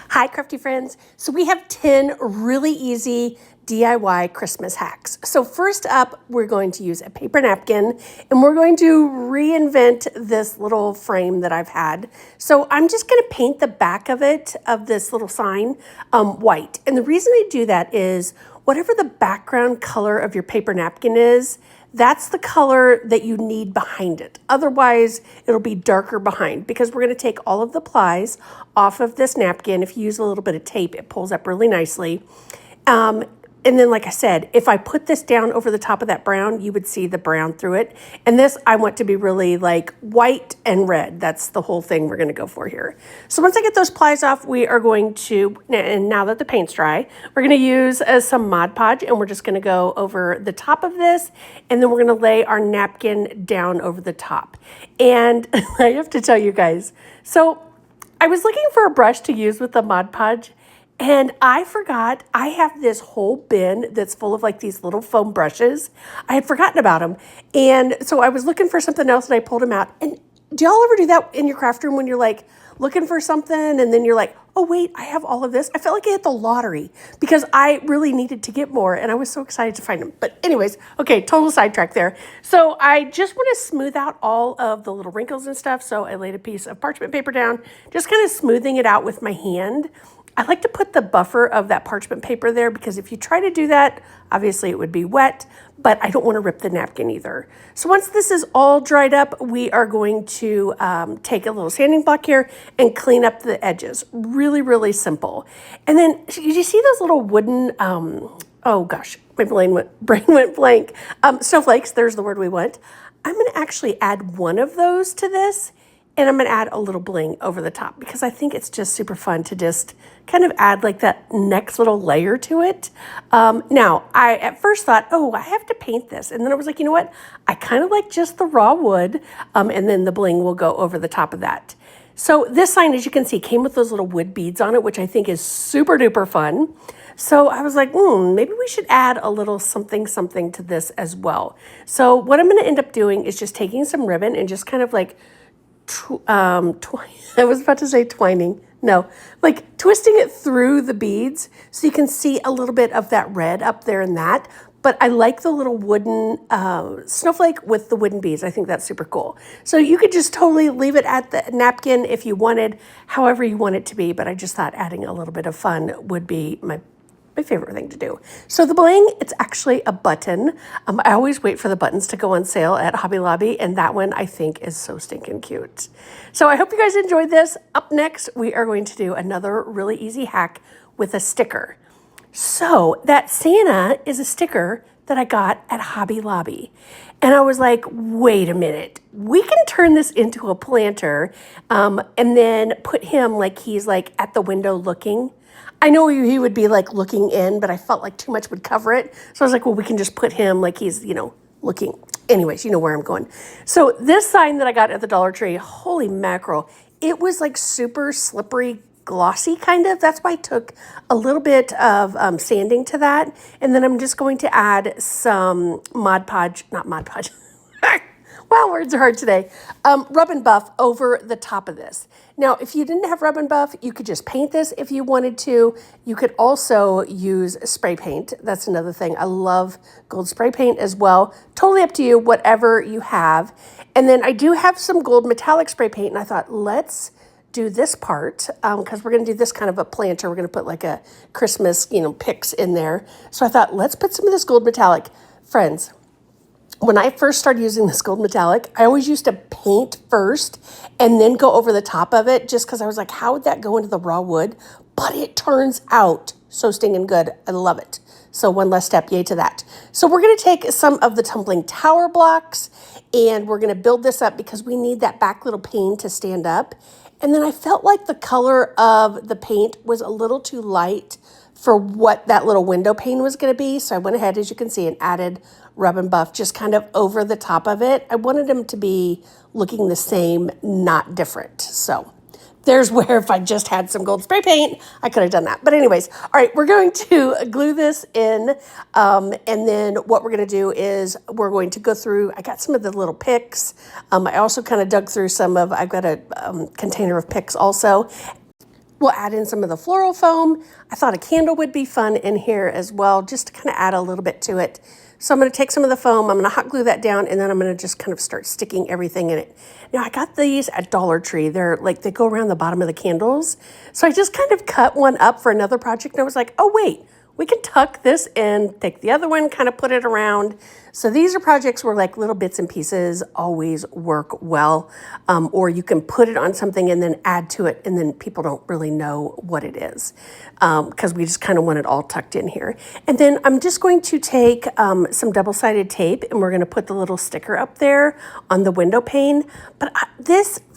Hi, crafty friends. So we have 10 really easy DIY Christmas hacks. So first up, we're going to use a paper napkin and we're going to reinvent this little frame that I've had. So I'm just going to paint the back of it, of this little sign, white. And the reason I do that is whatever the background color of your paper napkin is, that's the color that you need behind it. Otherwise, it'll be darker behind because we're going to take all of the plies off of this napkin. If you use a little bit of tape, it pulls up really nicely. And then, like I said, if I put this down over the top of that brown, you would see the brown through it. And this I want to be really like white and red. That's the whole thing we're going to go for here. So once I get those plies off, we are going to, and now that the paint's dry, we're going to use some Mod Podge and we're just going to go over the top of this. And then we're going to lay our napkin down over the top. And I have to tell you guys, so I was looking for a brush to use with the Mod Podge. And I forgot I have this whole bin that's full of like these little foam brushes. I had forgotten about them. And so I was looking for something else and I pulled them out. And do y'all ever do that in your craft room when you're like looking for something and then you're like, oh wait, I have all of this? I felt like I hit the lottery because I really needed to get more and I was so excited to find them. But anyways, okay, total sidetrack there. So I just want to smooth out all of the little wrinkles and stuff. So I laid a piece of parchment paper down, just kind of smoothing it out with my hand. I like to put the buffer of that parchment paper there because if you try to do that, obviously it would be wet, but I don't want to rip the napkin either. So once this is all dried up, we are going to take a little sanding block here and clean up the edges. Really, really simple. And then you see those little wooden, oh gosh, my brain went blank. Snowflakes, there's the word we want. I'm going to actually add one of those to this. And I'm going to add a little bling over the top because I think it's just super fun to just kind of add like that next little layer to it. Now, I at first thought, oh, I have to paint this. And then I was like, you know what? I kind of like just the raw wood. And then the bling will go over the top of that. So this sign, as you can see, came with those little wood beads on it, which I think is super duper fun. So I was like, maybe we should add a little something to this as well. So what I'm going to end up doing is just taking some ribbon and just kind of like I was about to say twining. No, like twisting it through the beads so you can see a little bit of that red up there in that. But I like the little wooden snowflake with the wooden beads. I think that's super cool. So you could just totally leave it at the napkin if you wanted, however you want it to be. But I just thought adding a little bit of fun would be my favorite thing to do. So the bling, it's actually a button. I always wait for the buttons to go on sale at Hobby Lobby, and that one I think is so stinking cute. So I hope you guys enjoyed this. Up next, we are going to do another really easy hack with a sticker. So that Santa is a sticker that I got at Hobby Lobby. And I was like, wait a minute, we can turn this into a planter and then put him like he's like at the window looking. I know he would be like looking in, but I felt like too much would cover it. So I was like, well, we can just put him like he's, looking. Anyways, you know where I'm going. So this sign that I got at the Dollar Tree, holy mackerel, it was like super slippery, glossy kind of. That's why I took a little bit of sanding to that. And then I'm just going to add some Mod Podge, not Mod Podge. Wow, words are hard today. Rub and buff over the top of this. Now, if you didn't have rub and buff, you could just paint this if you wanted to. You could also use spray paint. That's another thing. I love gold spray paint as well. Totally up to you, whatever you have. And then I do have some gold metallic spray paint, and I thought, let's do this part because we're going to do this kind of a planter. We're going to put like a Christmas, picks in there. So I thought, let's put some of this gold metallic. Friends, when I first started using this gold metallic, I always used to paint first and then go over the top of it just because I was like, how would that go into the raw wood? But it turns out so stinging good. I love it. So one less step, yay to that. So we're going to take some of the tumbling tower blocks and we're going to build this up because we need that back little pane to stand up. And then I felt like the color of the paint was a little too light for what that little window pane was going to be. So I went ahead, as you can see, and added rub and buff just kind of over the top of it. I wanted them to be looking the same, not different. So there's where if I just had some gold spray paint, I could have done that. But anyways, all right, we're going to glue this in. And then what we're going to do is we're going to go through, I got some of the little picks. I also kind of dug through I've got a container of picks also. We'll add in some of the floral foam. I thought a candle would be fun in here as well, just to kind of add a little bit to it. So I'm going to take some of the foam, I'm going to hot glue that down, and then I'm going to just kind of start sticking everything in it. Now I got these at Dollar Tree. They're like, they go around the bottom of the candles. So I just kind of cut one up for another project, and I was like, oh wait, we can tuck this in, take the other one, kind of put it around. So these are projects where like little bits and pieces always work well, or you can put it on something and then add to it, and then people don't really know what it is, because we just kind of want it all tucked in here. And then I'm just going to take some double-sided tape, and we're going to put the little sticker up there on the window pane. But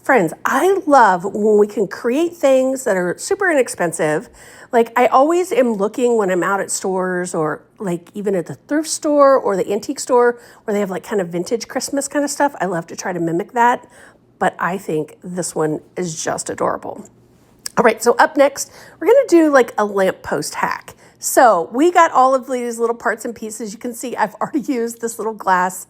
friends, I love when we can create things that are super inexpensive. Like I always am looking when I'm out at stores, or like even at the thrift store or the antique store where they have like kind of vintage Christmas kind of stuff. I love to try to mimic that, but I think this one is just adorable. All right, so up next, we're gonna do like a lamppost hack. So we got all of these little parts and pieces. You can see I've already used this little glass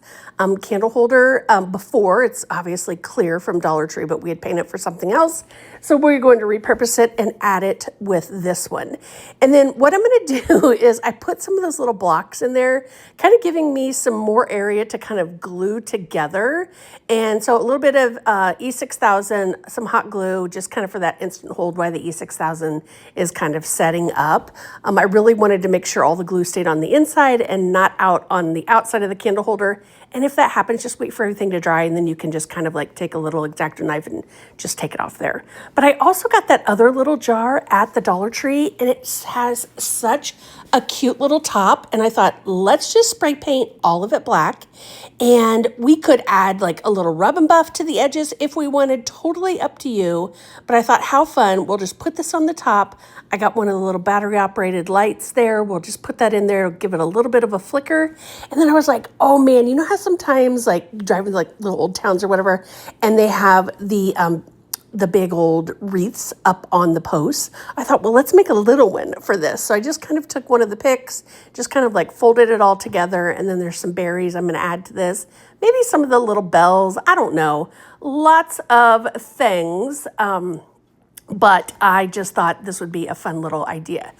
candle holder before. It's obviously clear from Dollar Tree, but we had painted it for something else. So we're going to repurpose it and add it with this one. And then what I'm gonna do is I put some of those little blocks in there, kind of giving me some more area to kind of glue together. And so a little bit of E6000, some hot glue, just kind of for that instant hold while the E6000 is kind of setting up. I really wanted to make sure all the glue stayed on the inside and not out on the outside of the candle holder. And if that happens, just wait for everything to dry, and then you can just kind of like take a little X-Acto knife and just take it off there. But I also got that other little jar at the Dollar Tree, and it has such a cute little top, and I thought, let's just spray paint all of it black, and we could add like a little rub and buff to the edges if we wanted, totally up to you. But I thought, how fun, we'll just put this on the top. I got one of the little battery operated lights there. We'll just put that in there, give it a little bit of a flicker. And then I was like, oh man, you know how sometimes like driving like little old towns or whatever, and they have the big old wreaths up on the posts. I thought, well, let's make a little one for this. So I just kind of took one of the picks, just kind of like folded it all together. And then there's some berries I'm going to add to this. Maybe some of the little bells. I don't know. Lots of things. But I just thought this would be a fun little idea.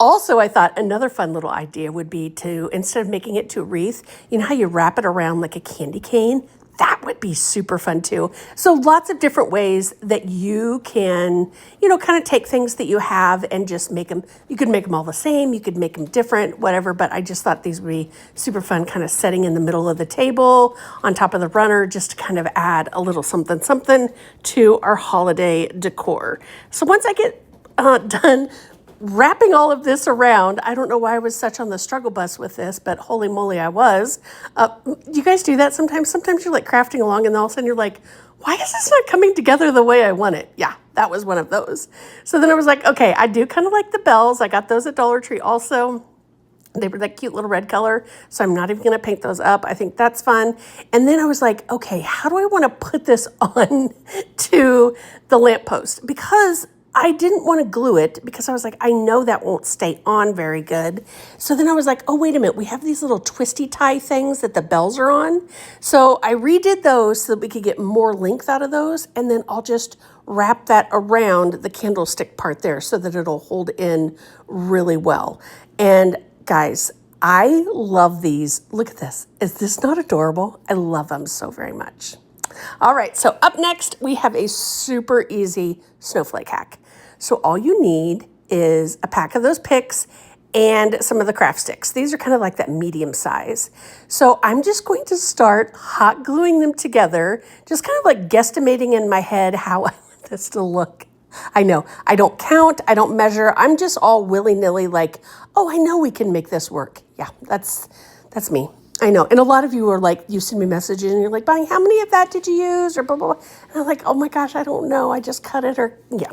Also, I thought another fun little idea would be to, instead of making it to a wreath, you know how you wrap it around like a candy cane? That would be super fun too. So lots of different ways that you can, you know, kind of take things that you have and just make them, you could make them all the same, you could make them different, whatever, but I just thought these would be super fun, kind of setting in the middle of the table on top of the runner, just to kind of add a little something, something to our holiday decor. So once I get done wrapping all of this around, I don't know why I was such on the struggle bus with this, but holy moly, I was. You guys do that sometimes? Sometimes you're like crafting along and all of a sudden you're like, why is this not coming together the way I want it? Yeah, that was one of those. So then I was like, okay, I do kind of like the bells. I got those at Dollar Tree also. They were that cute little red color, so I'm not even gonna paint those up. I think that's fun. And then I was like, okay, how do I wanna put this on to the lamppost? Because I didn't want to glue it, because I was like, I know that won't stay on very good. So then I was like, oh, wait a minute. We have these little twisty tie things that the bells are on. So I redid those so that we could get more length out of those. And then I'll just wrap that around the candlestick part there so that it'll hold in really well. And guys, I love these. Look at this. Is this not adorable? I love them so very much. All right, so up next, we have a super easy snowflake hack. So all you need is a pack of those picks and some of the craft sticks. These are kind of like that medium size. So I'm just going to start hot gluing them together, just kind of like guesstimating in my head how I want this to look. I know, I don't count, I don't measure. I'm just all willy-nilly like, oh, I know we can make this work. Yeah, that's me. I know. And a lot of you are like, you send me messages and you're like, Bonnie, how many of that did you use? Or blah, blah, blah. And I'm like, oh my gosh, I don't know. I just cut it, or yeah,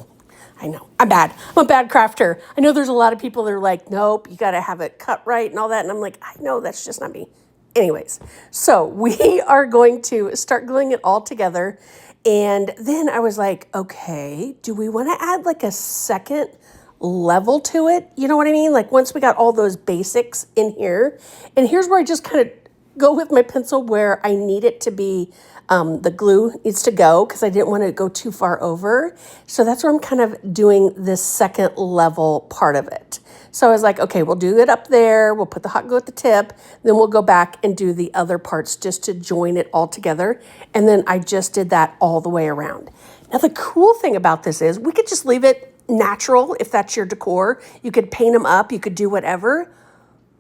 I know. I'm bad. I'm a bad crafter. I know there's a lot of people that are like, nope, you got to have it cut right and all that. And I'm like, I know, that's just not me. Anyways, so we are going to start gluing it all together. And then I was like, okay, do we want to add like a second level to it? You know what I mean? Like once we got all those basics in here, and here's where I just kind of go with my pencil where I need it to be, the glue needs to go because I didn't want to go too far over. So that's where I'm kind of doing this second level part of it. So I was like, okay, we'll do it up there. We'll put the hot glue at the tip. Then we'll go back and do the other parts just to join it all together. And then I just did that all the way around. Now, the cool thing about this is we could just leave it natural if that's your decor. You could paint them up. You could do whatever.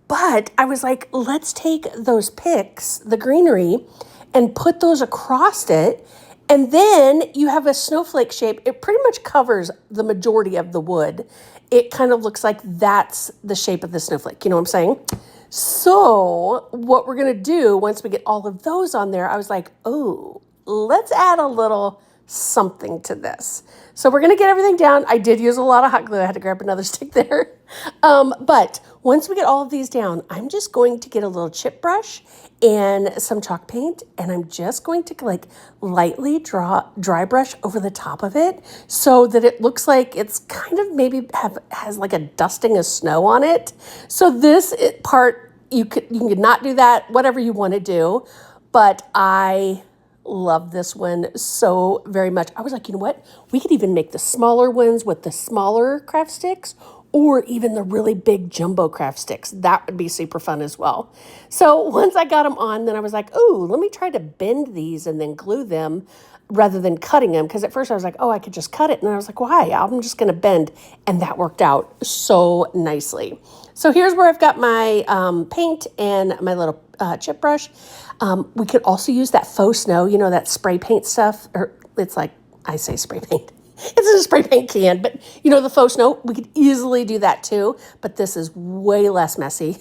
But I was like, let's take those picks, the greenery, and put those across it. And then you have a snowflake shape. It pretty much covers the majority of the wood. It kind of looks like that's the shape of the snowflake. You know what I'm saying? So what we're going to do once we get all of those on there, I was like, oh, let's add a little something to this. So we're going to get everything down. I did use a lot of hot glue. I had to grab another stick there. But once we get all of these down, I'm just going to get a little chip brush and some chalk paint, and I'm just going to like lightly dry brush over the top of it so that it looks like it's kind of maybe has like a dusting of snow on it. So this part, you could not do that, whatever you want to do, but I love this one so very much. I was like, you know what? We could even make the smaller ones with the smaller craft sticks, or even the really big jumbo craft sticks. That would be super fun as well. So once I got them on, then I was like, oh, let me try to bend these and then glue them rather than cutting them. Because at first I was like, oh, I could just cut it. And I was like, why? I'm just going to bend. And that worked out so nicely. So here's where I've got my paint and my little chip brush. We could also use that faux snow, you know, that spray paint stuff. Or it's like, I say spray paint. It's in a spray paint can, but you know, the faux snow, we could easily do that too, but this is way less messy.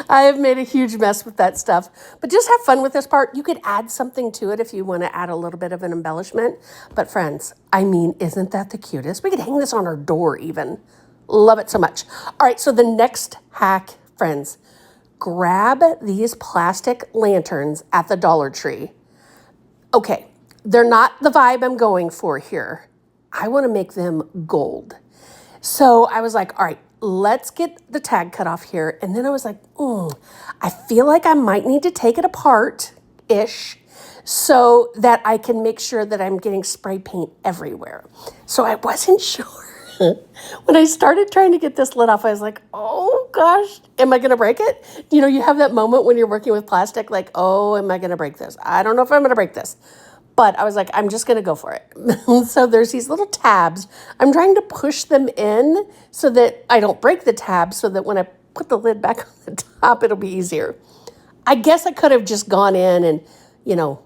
I have made a huge mess with that stuff, but just have fun with this part. You could add something to it if you want to add a little bit of an embellishment, but friends, I mean, isn't that the cutest? We could hang this on our door even. Love it so much. All right, so the next hack, friends, grab these plastic lanterns at the Dollar Tree. Okay. They're not the vibe I'm going for here. I want to make them gold. So I was like, all right, let's get the tag cut off here. And then I was like, I feel like I might need to take it apart-ish so that I can make sure that I'm getting spray paint everywhere. So I wasn't sure. When I started trying to get this lid off, I was like, oh gosh, am I going to break it? You know, you have that moment when you're working with plastic, like, oh, am I going to break this? I don't know if I'm going to break this. But I was like, I'm just going to go for it. So there's these little tabs. I'm trying to push them in so that I don't break the tabs, so that when I put the lid back on the top, it'll be easier. I guess I could have just gone in and, you know,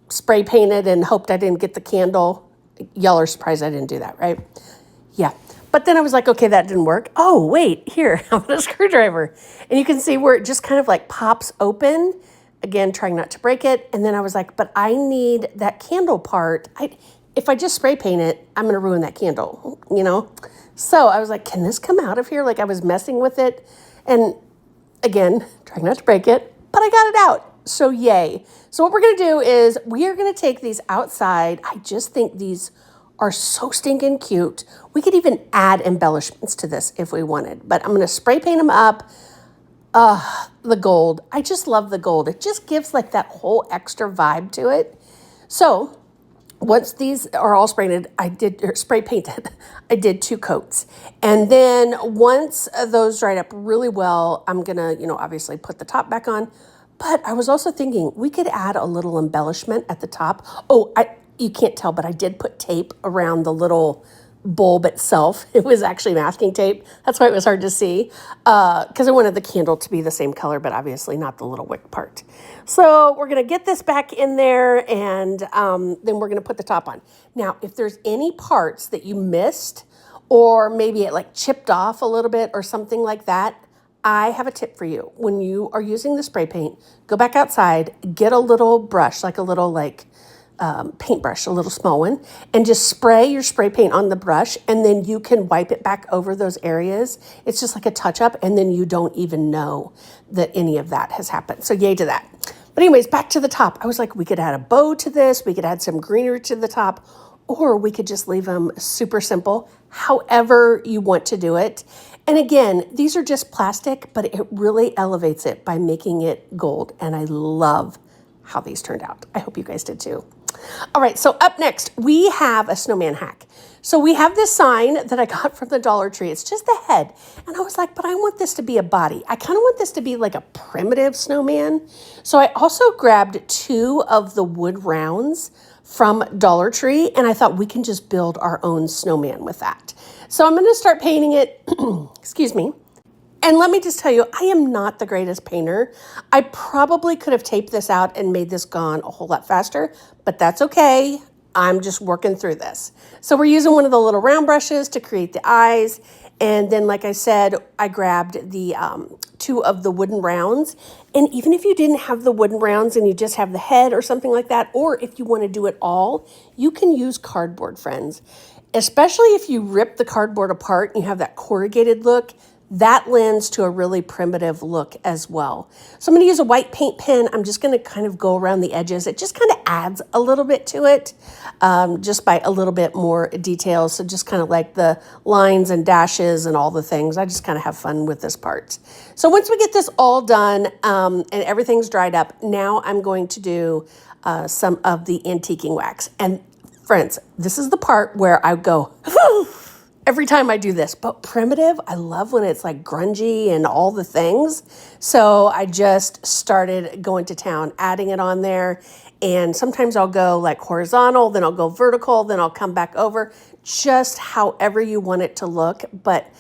spray painted and hoped I didn't get the candle. Y'all are surprised I didn't do that, right? Yeah. But then I was like, okay, that didn't work. Oh, wait, here, I'm a screwdriver. And you can see where it just kind of like pops open. Again, trying not to break it. And then I was like, but I need that candle part. If I just spray paint it, I'm going to ruin that candle, you know? So I was like, can this come out of here? Like I was messing with it. And again, trying not to break it, but I got it out. So yay. So what we're going to do is we are going to take these outside. I just think these are so stinking cute. We could even add embellishments to this if we wanted, but I'm going to spray paint them up. The gold. I just love the gold. It just gives like that whole extra vibe to it. So once these are all spray painted, I did 2 coats. And then once those dried up really well, I'm going to, you know, obviously put the top back on. But I was also thinking we could add a little embellishment at the top. Oh, you can't tell, but I did put tape around the little bulb itself. It was actually masking tape. That's why it was hard to see, because I wanted the candle to be the same color, but obviously not the little wick part. So we're going to get this back in there, and then we're going to put the top on. Now, if there's any parts that you missed, or maybe it like chipped off a little bit or something like that, I have a tip for you. When you are using the spray paint, go back outside, get a little brush, like a little paintbrush, a little small one, and just spray your spray paint on the brush, and then you can wipe it back over those areas. It's just like a touch up, and then you don't even know that any of that has happened. So yay to that. But anyways, back to the top. I was like, we could add a bow to this. We could add some greenery to the top, or we could just leave them super simple, however you want to do it. And again, these are just plastic, but it really elevates it by making it gold. And I love how these turned out. I hope you guys did too. All right, so up next, we have a snowman hack. So we have this sign that I got from the Dollar Tree. It's just the head. And I was like, but I want this to be a body. I kind of want this to be like a primitive snowman. So I also grabbed 2 of the wood rounds from Dollar Tree, and I thought we can just build our own snowman with that. So I'm going to start painting it, excuse me. And let me just tell you, I am not the greatest painter. I probably could have taped this out and made this gone a whole lot faster, but that's okay. I'm just working through this. So we're using one of the little round brushes to create the eyes. And then, like I said, I grabbed the 2 of the wooden rounds. And even if you didn't have the wooden rounds and you just have the head or something like that, or if you want to do it all, you can use cardboard, friends. Especially if you rip the cardboard apart and you have that corrugated look, that lends to a really primitive look as well. So I'm going to use a white paint pen. I'm just going to kind of go around the edges. It just kind of adds a little bit to it, just by a little bit more details. So just kind of like the lines and dashes and all the things. I just kind of have fun with this part. So once we get this all done and everything's dried up, now I'm going to do some of the antiquing wax. And friends, this is the part where I go, every time I do this, but primitive, I love when it's like grungy and all the things. So I just started going to town, adding it on there. And sometimes I'll go like horizontal, then I'll go vertical, then I'll come back over, just however you want it to look. But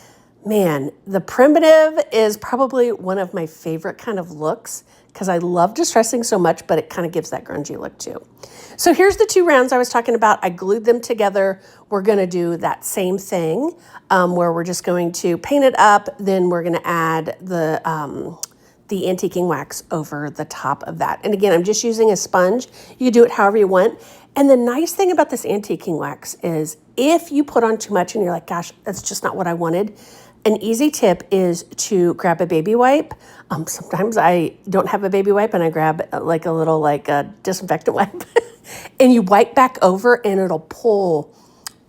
man, the primitive is probably one of my favorite kind of looks because I love distressing so much, but it kind of gives that grungy look too. So here's the 2 rounds I was talking about. I glued them together. We're going to do that same thing where we're just going to paint it up. Then we're going to add the antiquing wax over the top of that. And again, I'm just using a sponge. You can do it however you want. And the nice thing about this antiquing wax is if you put on too much and you're like, gosh, that's just not what I wanted, an easy tip is to grab a baby wipe. Sometimes I don't have a baby wipe and I grab like a little disinfectant wipe and you wipe back over and it'll pull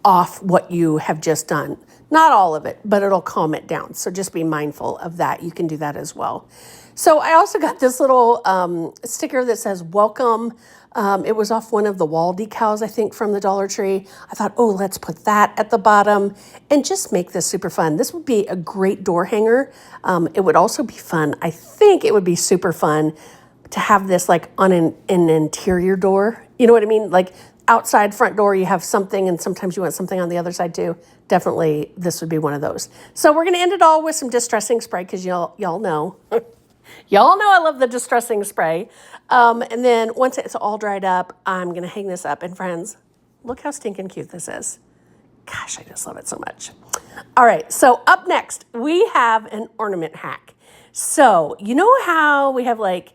off what you have just done. Not all of it, but it'll calm it down. So just be mindful of that. You can do that as well. So I also got this little sticker that says welcome. It was off one of the wall decals, I think, from the Dollar Tree. I thought, oh, let's put that at the bottom and just make this super fun. This would be a great door hanger. It would also be fun. I think it would be super fun to have this like on an interior door. You know what I mean? Like outside front door, you have something and sometimes you want something on the other side too. Definitely this would be one of those. So we're going to end it all with some distressing spray because y'all know. Y'all know I love the distressing spray. And then once it's all dried up, I'm going to hang this up. And friends, look how stinking cute this is. Gosh, I just love it so much. All right, so up next, we have an ornament hack. So you know how we have like,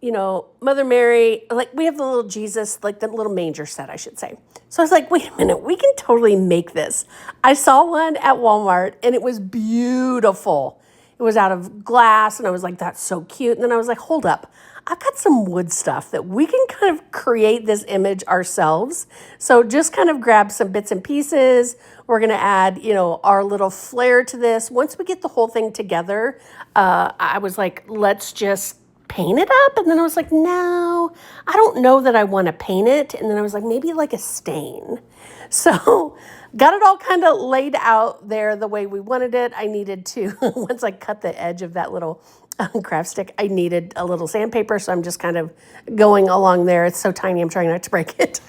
Mother Mary, like we have the little Jesus, like the little manger set, I should say. So I was like, wait a minute, we can totally make this. I saw one at Walmart and it was beautiful. It was out of glass and I was like, that's so cute. And then I was like, hold up. I've got some wood stuff that we can kind of create this image ourselves. So just kind of grab some bits and pieces. We're going to add, our little flair to this. Once we get the whole thing together, I was like, let's just paint it up. And then I was like, no, I don't know that I want to paint it. And then I was like, maybe like a stain. So got it all kind of laid out there the way we wanted it. I needed to, once I cut the edge of that little craft stick, I needed a little sandpaper. So I'm just kind of going along there. It's so tiny, I'm trying not to break it.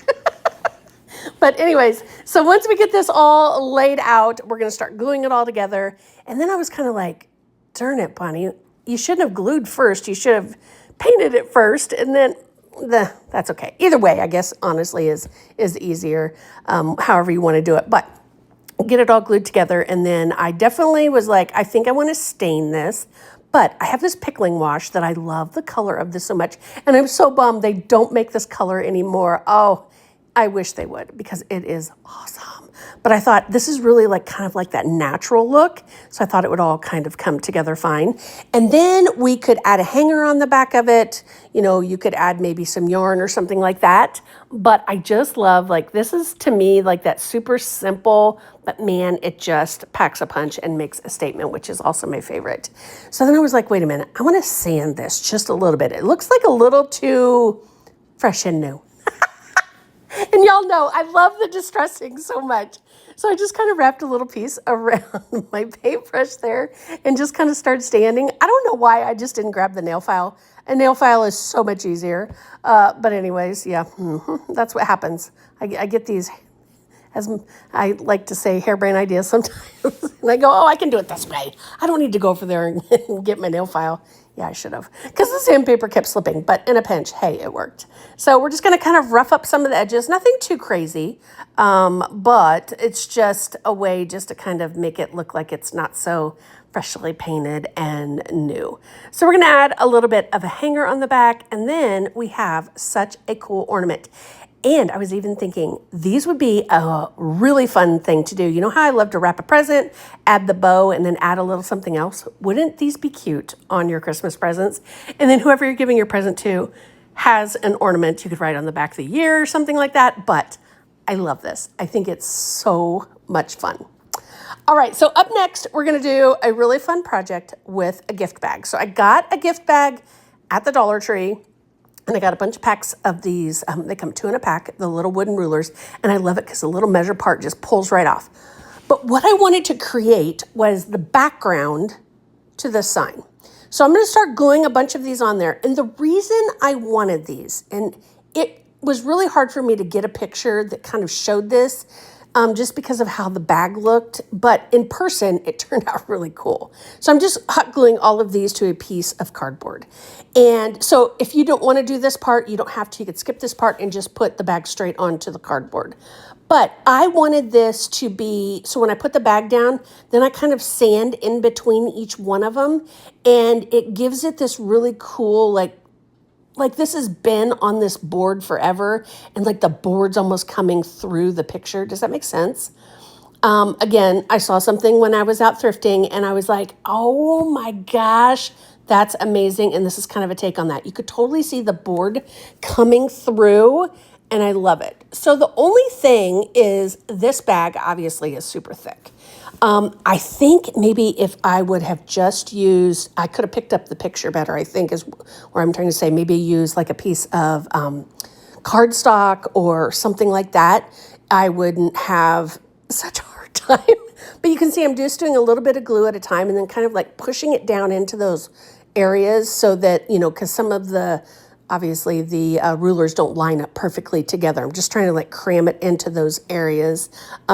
But anyways, so once we get this all laid out, we're going to start gluing it all together. And then I was kind of like, darn it, Bonnie, you shouldn't have glued first. You should have painted it first. And then that's okay. Either way, I guess, honestly, is easier, however you want to do it. But get it all glued together. And then I definitely was like, I think I want to stain this. But I have this pickling wash that I love the color of this so much. And I'm so bummed they don't make this color anymore. Oh, I wish they would because it is awesome. But I thought this is really like kind of like that natural look. So I thought it would all kind of come together fine. And then we could add a hanger on the back of it. You know, you could add maybe some yarn or something like that. But I just love, like, this is to me like that super simple, but man, it just packs a punch and makes a statement, which is also my favorite. So then I was like, wait a minute, I want to sand this just a little bit. It looks like a little too fresh and new. And y'all know I love the distressing so much. So I just kind of wrapped a little piece around my paintbrush there and just kind of started sanding. I don't know why I just didn't grab the nail file. A nail file is so much easier. But anyways, yeah, that's what happens. I get these, as I like to say, harebrained ideas sometimes. And I go, oh, I can do it this way. I don't need to go over there and get my nail file. Yeah, I should have, because the sandpaper kept slipping, but in a pinch, hey, it worked. So we're just going to kind of rough up some of the edges, nothing too crazy, but it's just a way just to kind of make it look like it's not so freshly painted and new. So we're going to add a little bit of a hanger on the back, and then we have such a cool ornament. And I was even thinking these would be a really fun thing to do. You know how I love to wrap a present, add the bow, and then add a little something else? Wouldn't these be cute on your Christmas presents? And then whoever you're giving your present to has an ornament you could write on the back of the year or something like that. But I love this. I think it's so much fun. All right, so up next, we're gonna do a really fun project with a gift bag. So I got a gift bag at the Dollar Tree. And I got a bunch of packs of these. They come 2 in a pack, the little wooden rulers. And I love it because the little measure part just pulls right off. But what I wanted to create was the background to this sign. So I'm going to start gluing a bunch of these on there. And the reason I wanted these, and it was really hard for me to get a picture that kind of showed this, just because of how the bag looked. But in person, it turned out really cool. So I'm just hot gluing all of these to a piece of cardboard. And so if you don't want to do this part, you don't have to. You could skip this part and just put the bag straight onto the cardboard. But I wanted this to be, so when I put the bag down, then I kind of sand in between each one of them. And it gives it this really cool, like this has been on this board forever, and like the board's almost coming through the picture. Does that make sense? Again, I saw something when I was out thrifting and I was like, oh my gosh, that's amazing. And this is kind of a take on that. You could totally see the board coming through, and I love it. So the only thing is this bag obviously is super thick. I think maybe if I would have just used, I could have picked up the picture better, I think is where I'm trying to say, maybe use like a piece of cardstock or something like that. I wouldn't have such a hard time. But you can see I'm just doing a little bit of glue at a time and then kind of like pushing it down into those areas so that, you know, because some of the, obviously the rulers don't line up perfectly together. I'm just trying to like cram it into those areas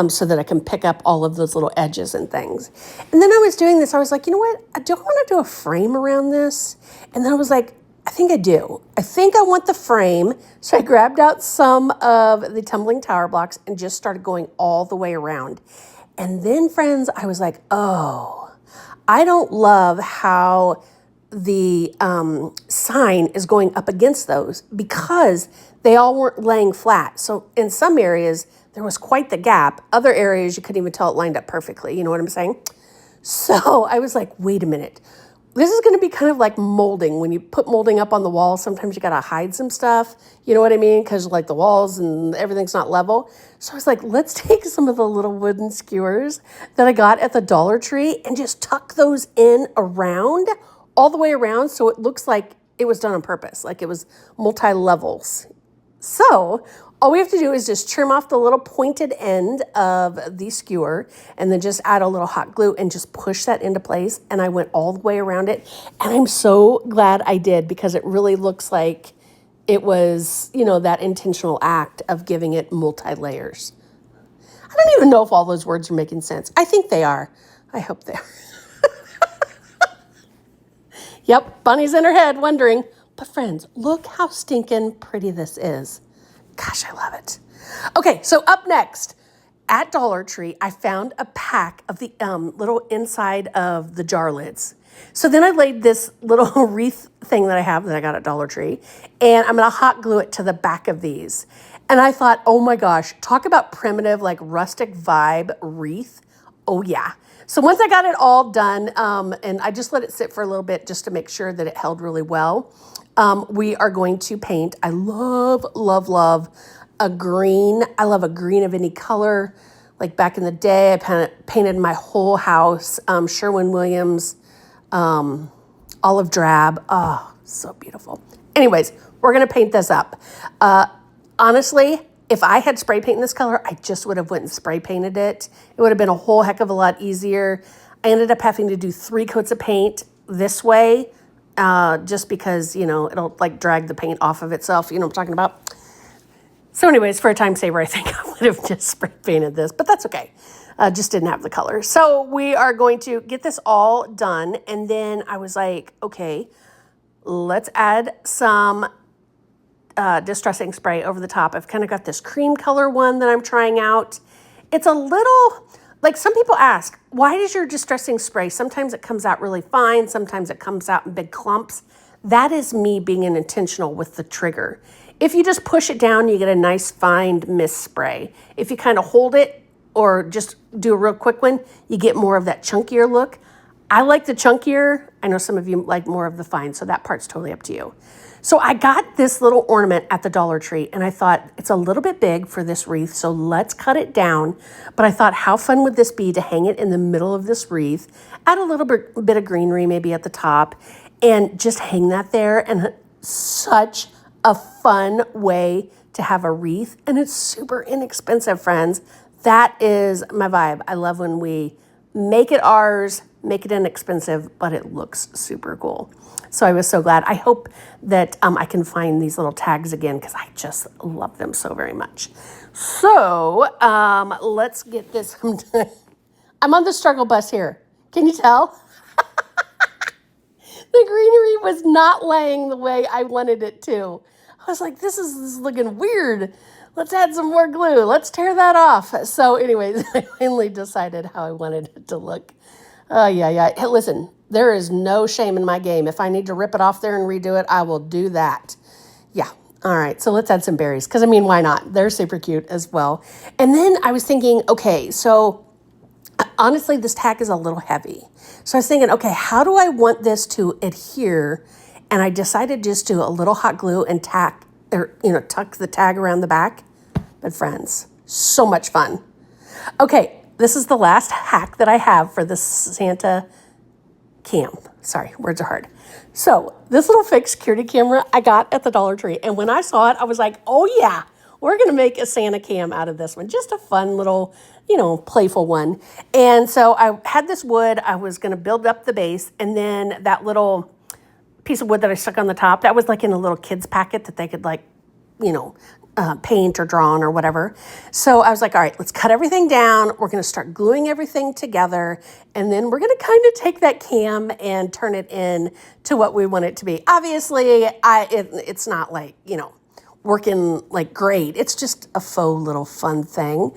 so that I can pick up all of those little edges and things. And then I was doing this, I was like, you know what? I don't want to do a frame around this. And then I was like, I think I do. I think I want the frame. So I grabbed out some of the tumbling tower blocks and just started going all the way around. And then, friends, I was like, oh, I don't love how the sign is going up against those because they all weren't laying flat. So in some areas, there was quite the gap. Other areas, you couldn't even tell it lined up perfectly. You know what I'm saying? So I was like, wait a minute. This is going to be kind of like molding. When you put molding up on the wall, sometimes you got to hide some stuff. You know what I mean? Because like the walls and everything's not level. So I was like, let's take some of the little wooden skewers that I got at the Dollar Tree and just tuck those in around, all the way around, so it looks like it was done on purpose, like it was multi-levels. So all we have to do is just trim off the little pointed end of the skewer and then just add a little hot glue and just push that into place. And I went all the way around it. And I'm so glad I did because it really looks like it was, you know, that intentional act of giving it multi-layers. I don't even know if all those words are making sense. I think they are. I hope they are. Yep, Bunny's in her head wondering, but friends, look how stinking pretty this is. Gosh, I love it. Okay, so up next, at Dollar Tree, I found a pack of the little inside of the jar lids. So then I laid this little wreath thing that I have that I got at Dollar Tree, and I'm gonna hot glue it to the back of these. And I thought, oh my gosh, talk about primitive, like rustic vibe wreath. Oh yeah. So once I got it all done, and I just let it sit for a little bit just to make sure that it held really well, we are going to paint. I love, love, love a green. I love a green of any color. Like back in the day, I painted my whole house, Sherwin-Williams, olive drab. Oh, so beautiful. Anyways, we're gonna paint this up. Honestly, if I had spray paint in this color, I just would have went and spray painted it. It would have been a whole heck of a lot easier. I ended up having to do 3 coats of paint this way, just because, you know, it'll like drag the paint off of itself. You know what I'm talking about? So anyways, for a time saver, I think I would have just spray painted this, but that's okay. Just didn't have the color. So we are going to get this all done. And then I was like, okay, let's add some distressing spray over the top. I've kind of got this cream color one that I'm trying out. It's a little, like some people ask, why does your distressing spray? Sometimes it comes out really fine. Sometimes it comes out in big clumps. That is me being intentional with the trigger. If you just push it down, you get a nice fine mist spray. If you kind of hold it or just do a real quick one, you get more of that chunkier look. I like the chunkier. I know some of you like more of the fine, so that part's totally up to you. So I got this little ornament at the Dollar Tree, and I thought it's a little bit big for this wreath, so let's cut it down. But I thought, how fun would this be to hang it in the middle of this wreath, add a little bit of greenery maybe at the top, and just hang that there. And such a fun way to have a wreath, and it's super inexpensive, friends. That is my vibe. I love when we make it ours, make it inexpensive, but it looks super cool. So I was so glad. I hope that I can find these little tags again because I just love them so very much. So let's get this. I'm on the struggle bus here. Can you tell? The greenery was not laying the way I wanted it to. I was like, this is looking weird. Let's add some more glue. Let's tear that off. So anyways, I finally decided how I wanted it to look. Yeah. Hey, listen, there is no shame in my game. If I need to rip it off there and redo it, I will do that. Yeah. All right. So let's add some berries because, I mean, why not? They're super cute as well. And then I was thinking, okay, so honestly, this tack is a little heavy. So I was thinking, okay, how do I want this to adhere? And I decided just to do a little hot glue and tack, or, tuck the tag around the back. But friends, so much fun. Okay, this is the last hack that I have for the Santa cam. Sorry, words are hard. So this little fake security camera I got at the Dollar Tree. And when I saw it, I was like, oh yeah, we're going to make a Santa cam out of this one. Just a fun little, playful one. And so I had this wood. I was going to build up the base. And then that little piece of wood that I stuck on the top, that was like in a little kid's packet that they could paint or draw on or whatever. So I was like, all right, let's cut everything down. We're going to start gluing everything together. And then we're going to kind of take that cam and turn it in to what we want it to be. Obviously, it's not like, working like great. It's just a faux little fun thing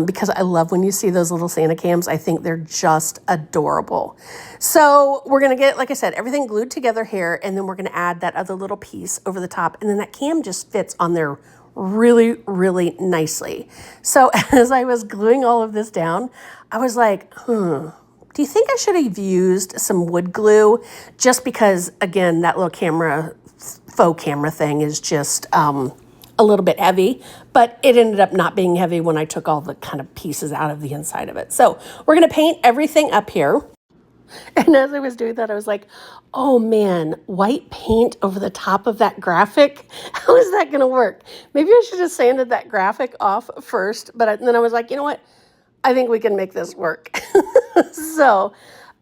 because I love when you see those little Santa cams. I think they're just adorable. So we're going to get, like I said, everything glued together here, and then we're going to add that other little piece over the top, and then that cam just fits on there really, really nicely. So as I was gluing all of this down, I was like, do you think I should have used some wood glue? Just because, again, that little faux camera thing is just a little bit heavy, but it ended up not being heavy when I took all the kind of pieces out of the inside of it. So we're going to paint everything up here. And as I was doing that, I was like, oh man, white paint over the top of that graphic? How is that going to work? Maybe I should have sanded that graphic off first, but then I was like, you know what? I think we can make this work. So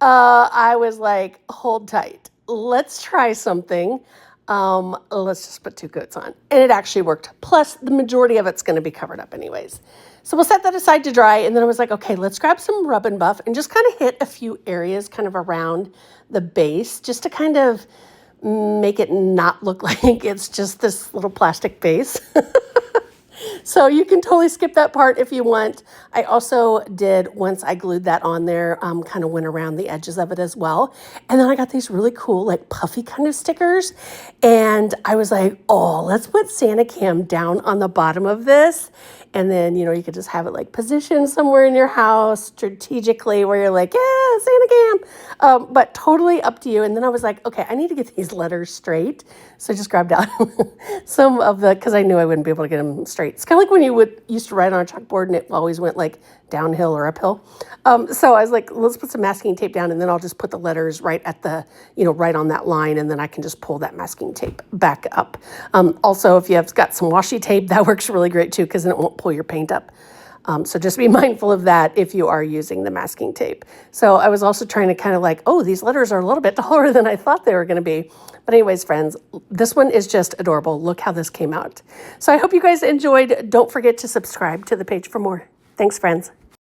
I was like, hold tight. Let's try something. Let's just put 2 coats on. And it actually worked. Plus, the majority of it's going to be covered up anyways. So we'll set that aside to dry. And then I was like, okay, let's grab some rub and buff and just kind of hit a few areas kind of around the base just to kind of make it not look like it's just this little plastic base. So you can totally skip that part if you want. I also did, once I glued that on there, kind of went around the edges of it as well. And then I got these really cool, like puffy kind of stickers. And I was like, oh, let's put Santa Cam down on the bottom of this. And then, you know, you could just have it like positioned somewhere in your house strategically where you're like, yeah, Santa Cam. But totally up to you. And then I was like, okay, I need to get these letters straight. So I just grabbed out some of the, because I knew I wouldn't be able to get them straight. It's kind of like when you used to write on a chalkboard and it always went like downhill or uphill. So I was like, let's put some masking tape down and then I'll just put the letters right at the, you know, right on that line. And then I can just pull that masking tape back up. Also, if you have got some washi tape, that works really great too, because then it won't pull your paint up. So just be mindful of that if you are using the masking tape. So I was also trying to kind of like, oh, these letters are a little bit taller than I thought they were going to be. But anyways, friends, this one is just adorable. Look how this came out. So I hope you guys enjoyed. Don't forget to subscribe to the page for more. Thanks, friends.